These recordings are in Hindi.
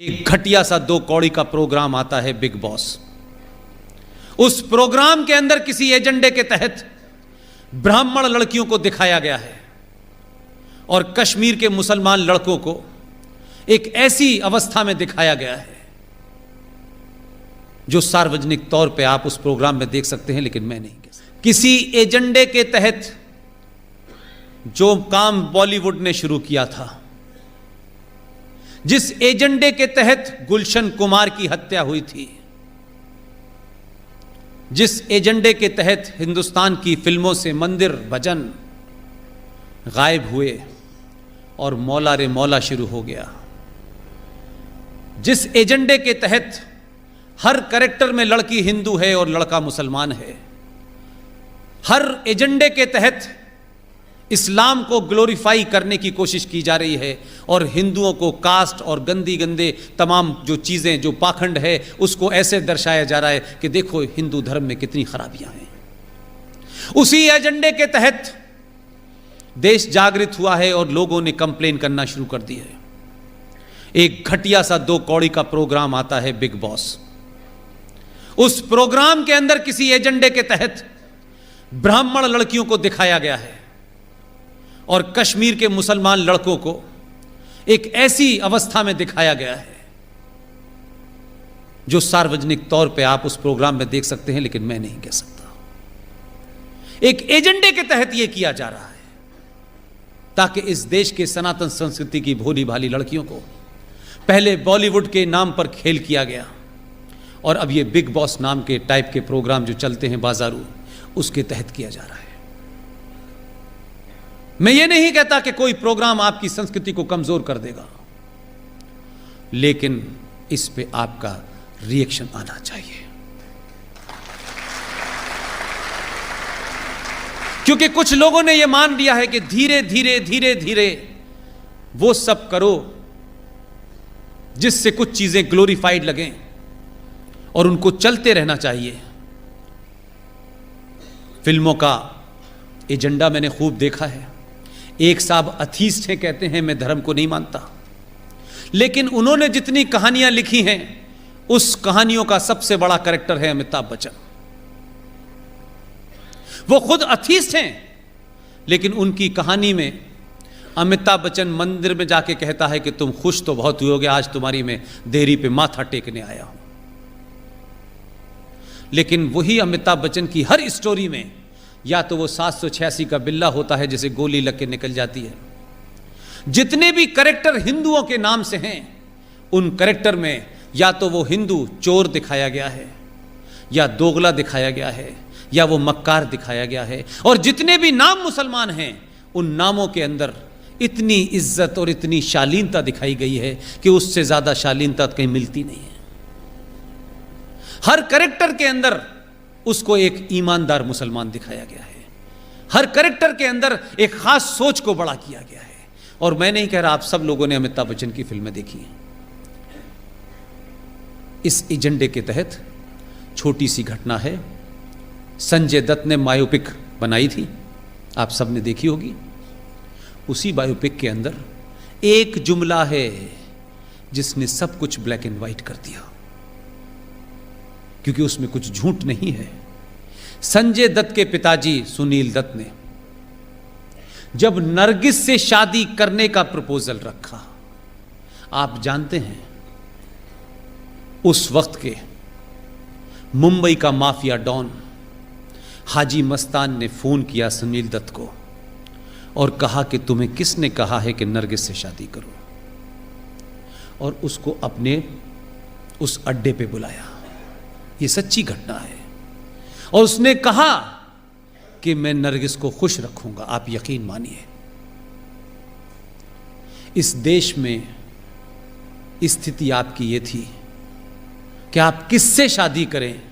एक घटिया सा 2 कौड़ी का प्रोग्राम आता है बिग बॉस। उस प्रोग्राम के अंदर किसी एजेंडे के तहत ब्राह्मण लड़कियों को दिखाया गया है और कश्मीर के मुसलमान लड़कों को एक ऐसी अवस्था में दिखाया गया है जो सार्वजनिक तौर पे आप उस प्रोग्राम में देख सकते हैं, लेकिन मैं नहीं कह सकता। किसी एजेंडे के तहत जो काम बॉलीवुड ने शुरू किया था, जिस एजेंडे के तहत गुलशन कुमार की हत्या हुई थी, जिस एजेंडे के तहत हिंदुस्तान की फिल्मों से मंदिर भजन गायब हुए और मौला रे मौला शुरू हो गया, जिस एजेंडे के तहत हर कैरेक्टर में लड़की हिंदू है और लड़का मुसलमान है, हर एजेंडे के तहत इस्लाम को ग्लोरीफाई करने की कोशिश की जा रही है और हिंदुओं को कास्ट और गंदी गंदे तमाम जो चीज़ें, जो पाखंड है, उसको ऐसे दर्शाया जा रहा है कि देखो हिंदू धर्म में कितनी खराबियां हैं। उसी एजेंडे के तहत देश जागृत हुआ है और लोगों ने कंप्लेन करना शुरू कर दी है। एक घटिया सा 2 कौड़ी का प्रोग्राम आता है बिग बॉस। उस प्रोग्राम के अंदर किसी एजेंडे के तहत ब्राह्मण लड़कियों को दिखाया गया है और कश्मीर के मुसलमान लड़कों को एक ऐसी अवस्था में दिखाया गया है जो सार्वजनिक तौर पे आप उस प्रोग्राम में देख सकते हैं, लेकिन मैं नहीं कह सकता। एक एजेंडे के तहत यह किया जा रहा है ताकि इस देश के सनातन संस्कृति की भोली भाली लड़कियों को पहले बॉलीवुड के नाम पर खेल किया गया और अब ये बिग बॉस नाम के टाइप के प्रोग्राम जो चलते हैं बाजारू, उसके तहत किया जा रहा है। मैं ये नहीं कहता कि कोई प्रोग्राम आपकी संस्कृति को कमजोर कर देगा, लेकिन इस पे आपका रिएक्शन आना चाहिए, क्योंकि कुछ लोगों ने यह मान लिया है कि धीरे धीरे धीरे धीरे वो सब करो जिससे कुछ चीजें ग्लोरीफाइड लगें और उनको चलते रहना चाहिए। फिल्मों का एजेंडा मैंने खूब देखा है। एक साहब अथीस्ट हैं, कहते हैं मैं धर्म को नहीं मानता, लेकिन उन्होंने जितनी कहानियां लिखी हैं उस कहानियों का सबसे बड़ा कैरेक्टर है अमिताभ बच्चन। वो खुद अथीस्ट हैं, लेकिन उनकी कहानी में अमिताभ बच्चन मंदिर में जाके कहता है कि तुम खुश तो बहुत हुए होगे, आज तुम्हारी मैं देहरी पे माथा टेकने आया हूं। लेकिन वही अमिताभ बच्चन की हर स्टोरी में या तो वो 786 का बिल्ला होता है जिसे गोली लग के निकल जाती है। जितने भी कैरेक्टर हिंदुओं के नाम से हैं, उन कैरेक्टर में या तो वो हिंदू चोर दिखाया गया है, या दोगला दिखाया गया है, या वो मक्कार दिखाया गया है। और जितने भी नाम मुसलमान हैं, उन नामों के अंदर इतनी इज्जत और इतनी शालीनता दिखाई गई है कि उससे ज्यादा शालीनता कहीं मिलती नहीं है। हर कैरेक्टर के अंदर उसको एक ईमानदार मुसलमान दिखाया गया है। हर कैरेक्टर के अंदर एक खास सोच को बड़ा किया गया है। और मैं नहीं कह रहा, आप सब लोगों ने अमिताभ बच्चन की फिल्में देखी हैं। इस एजेंडे के तहत छोटी सी घटना है, संजय दत्त ने बायोपिक बनाई थी, आप सब ने देखी होगी। उसी बायोपिक के अंदर एक जुमला है जिसने सब कुछ ब्लैक एंड व्हाइट कर दिया, क्योंकि उसमें कुछ झूठ नहीं है। संजय दत्त के पिताजी सुनील दत्त ने जब नरगिस से शादी करने का प्रपोजल रखा, आप जानते हैं उस वक्त के मुंबई का माफिया डॉन हाजी मस्तान ने फोन किया सुनील दत्त को और कहा कि तुम्हें किसने कहा है कि नरगिस से शादी करो, और उसको अपने उस अड्डे पे बुलाया। ये सच्ची घटना है। और उसने कहा कि मैं नरगिस को खुश रखूंगा, आप यकीन मानिए। इस देश में स्थिति आपकी ये थी कि आप किससे शादी करें,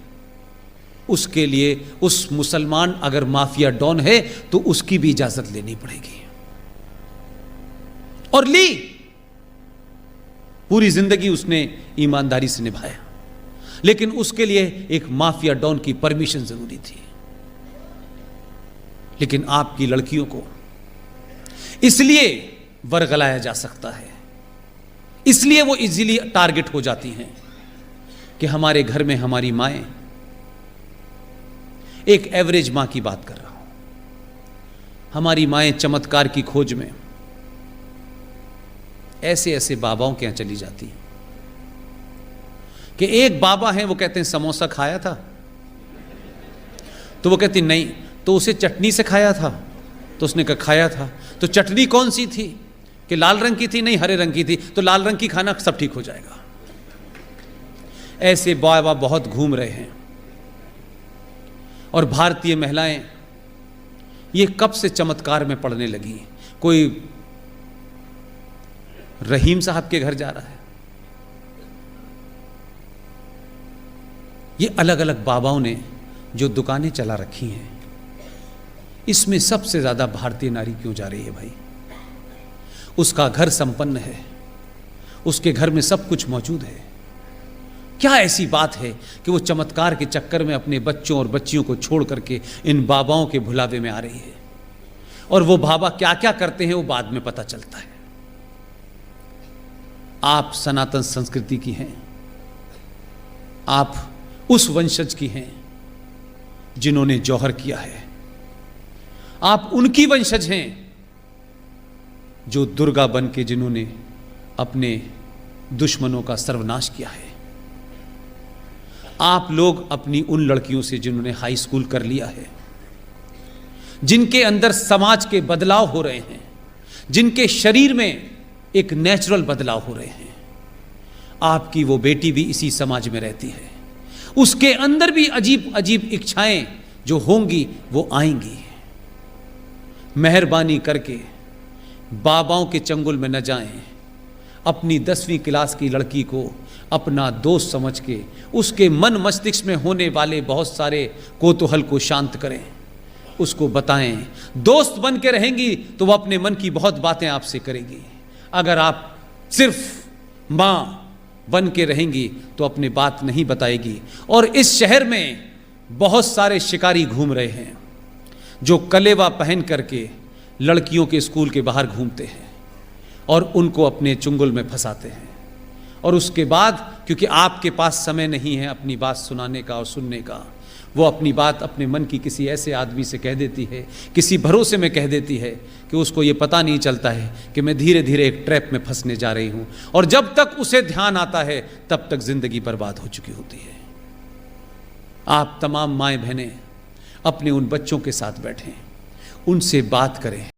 उसके लिए उस मुसलमान अगर माफिया डॉन है तो उसकी भी इजाजत लेनी पड़ेगी। और ली, पूरी जिंदगी उसने ईमानदारी से निभाया, लेकिन उसके लिए एक माफिया डॉन की परमिशन जरूरी थी। लेकिन आपकी लड़कियों को इसलिए वर्गलाया जा सकता है इसलिए वो इजीली टारगेट हो जाती हैं कि हमारे घर में हमारी माएं, एक एवरेज मां की बात कर रहा हूं, हमारी माएं चमत्कार की खोज में ऐसे ऐसे बाबाओं के यहां चली जाती हैं कि एक बाबा हैं, वो कहते हैं समोसा खाया था, तो वो कहती नहीं, तो उसे चटनी से खाया था, तो उसने कहा खाया था, तो चटनी कौन सी थी, कि लाल रंग की थी, नहीं हरे रंग की थी, तो लाल रंग की खाना सब ठीक हो जाएगा। ऐसे बाबा बहुत घूम रहे हैं। और भारतीय महिलाएं ये कब से चमत्कार में पड़ने लगी। कोई रहीम साहब के घर जा रहा है, ये अलग अलग बाबाओं ने जो दुकानें चला रखी हैं, इसमें सबसे ज्यादा भारतीय नारी क्यों जा रही है भाई? उसका घर संपन्न है, उसके घर में सब कुछ मौजूद है, क्या ऐसी बात है कि वो चमत्कार के चक्कर में अपने बच्चों और बच्चियों को छोड़ करके इन बाबाओं के भुलावे में आ रही है? और वो बाबा क्या क्या करते हैं वो बाद में पता चलता है। आप सनातन संस्कृति की हैं, आप उस वंशज की हैं जिन्होंने जौहर किया है, आप उनकी वंशज हैं जो दुर्गा बन के जिन्होंने अपने दुश्मनों का सर्वनाश किया है। आप लोग अपनी उन लड़कियों से जिन्होंने हाई स्कूल कर लिया है, जिनके अंदर समाज के बदलाव हो रहे हैं, जिनके शरीर में एक नेचुरल बदलाव हो रहे हैं, आपकी वो बेटी भी इसी समाज में रहती है, उसके अंदर भी अजीब अजीब इच्छाएं जो होंगी वो आएंगी। मेहरबानी करके बाबाओं के चंगुल में न जाएं, अपनी 10वीं क्लास की लड़की को अपना दोस्त समझ के उसके मन मस्तिष्क में होने वाले बहुत सारे कौतूहल को शांत करें, उसको बताएं। दोस्त बन के रहेंगी तो वह अपने मन की बहुत बातें आपसे करेगी। अगर आप सिर्फ मां बन के रहेंगी तो अपनी बात नहीं बताएगी। और इस शहर में बहुत सारे शिकारी घूम रहे हैं जो कलेवा पहन करके लड़कियों के स्कूल के बाहर घूमते हैं और उनको अपने चुंगल में फंसाते हैं। और उसके बाद क्योंकि आपके पास समय नहीं है अपनी बात सुनाने का और सुनने का, वो अपनी बात अपने मन की किसी ऐसे आदमी से कह देती है, किसी भरोसे में कह देती है कि उसको ये पता नहीं चलता है कि मैं धीरे धीरे एक ट्रैप में फंसने जा रही हूं। और जब तक उसे ध्यान आता है तब तक जिंदगी बर्बाद हो चुकी होती है। आप तमाम माएँ बहनें अपने उन बच्चों के साथ बैठें, उनसे बात करें।